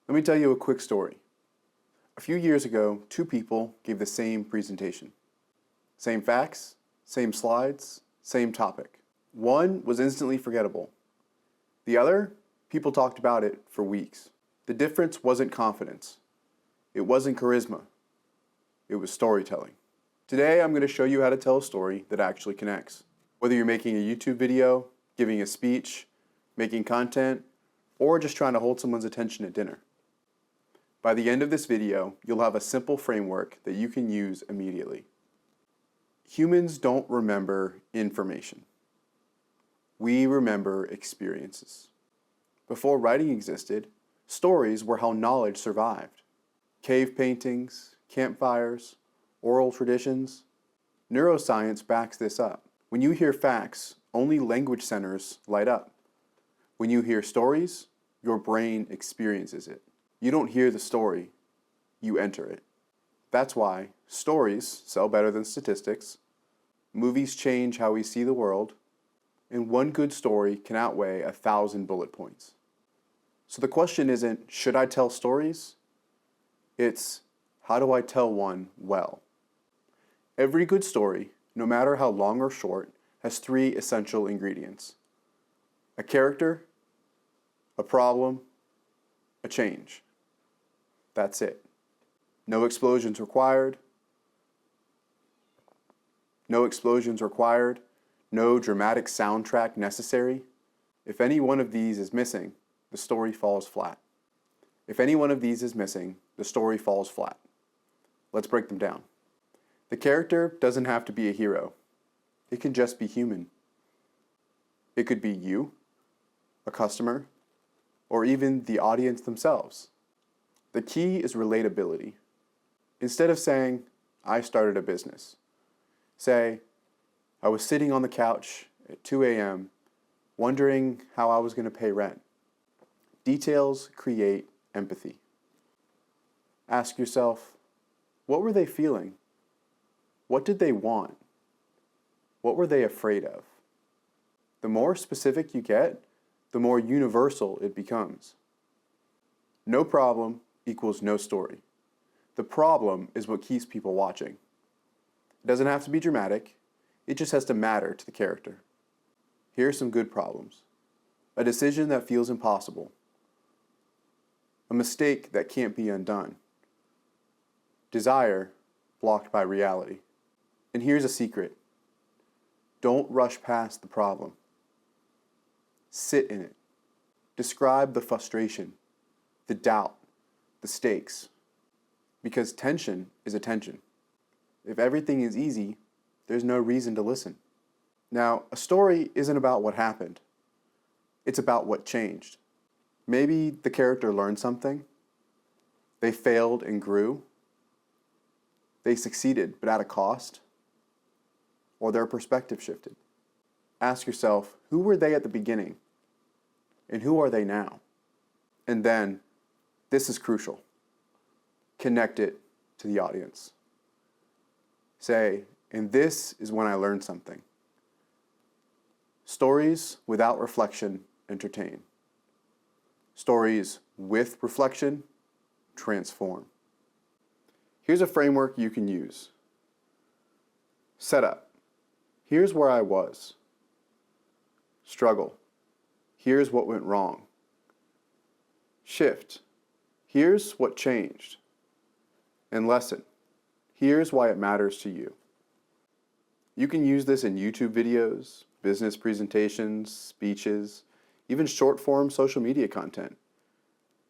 Let me tell you a quick story. A few years ago, two people gave the same presentation. Same facts, same slides, same topic. One was instantly forgettable. The other, people talked about it for weeks. The difference wasn't confidence. It wasn't charisma. It was storytelling. Today, I'm going to show you how to tell a story that actually connects. Whether you're making a YouTube video, giving a speech, making content, or just trying to hold someone's attention at dinner. By the end of this video, you'll have a simple framework that you can use immediately. Humans don't remember information. We remember experiences. Before writing existed, stories were how knowledge survived. Cave paintings, campfires, oral traditions. Neuroscience backs this up. When you hear facts, only language centers light up. When you hear stories, your brain experiences it. You don't hear the story, you enter it. That's why stories sell better than statistics, movies change how we see the world, and one good story can outweigh 1,000 bullet points. So the question isn't, should I tell stories? It's, how do I tell one well? Every good story, no matter how long or short, has three essential ingredients: a character, a problem, a change. That's it. No explosions required. No explosions required. No dramatic soundtrack necessary. If any one of these is missing, the story falls flat. If any one of these is missing, the story falls flat. Let's break them down. The character doesn't have to be a hero. It can just be human. It could be you, a customer, or even the audience themselves. The key is relatability. Instead of saying, I started a business, say, I was sitting on the couch at 2 a.m. wondering how I was going to pay rent. Details create empathy. Ask yourself, what were they feeling? What did they want? What were they afraid of? The more specific you get, the more universal it becomes. No problem equals no story. The problem is what keeps people watching. It doesn't have to be dramatic, it just has to matter to the character. Here are some good problems. A decision that feels impossible. A mistake that can't be undone. Desire blocked by reality. And here's a secret. Don't rush past the problem. Sit in it. Describe the frustration, the doubt, the stakes. Because tension is attention. If everything is easy, there's no reason to listen. Now, a story isn't about what happened. It's about what changed. Maybe the character learned something. They failed and grew. They succeeded, but at a cost. Or their perspective shifted. Ask yourself, who were they at the beginning? And who are they now? And then, this is crucial. Connect it to the audience. Say, and this is when I learned something. Stories without reflection entertain. Stories with reflection transform. Here's a framework you can use. Setup. Here's where I was. Struggle. Here's what went wrong. Shift. Here's what changed. And lesson. Here's why it matters to you. You can use this in YouTube videos, business presentations, speeches, even short-form social media content.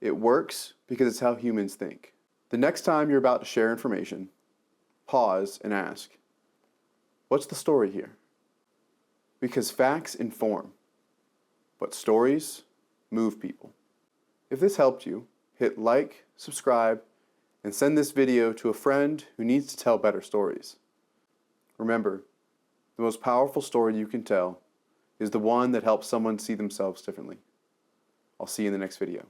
It works because it's how humans think. The next time you're about to share information, pause and ask, what's the story here? Because facts inform, but stories move people. If this helped you, hit like, subscribe, and send this video to a friend who needs to tell better stories. Remember, the most powerful story you can tell is the one that helps someone see themselves differently. I'll see you in the next video.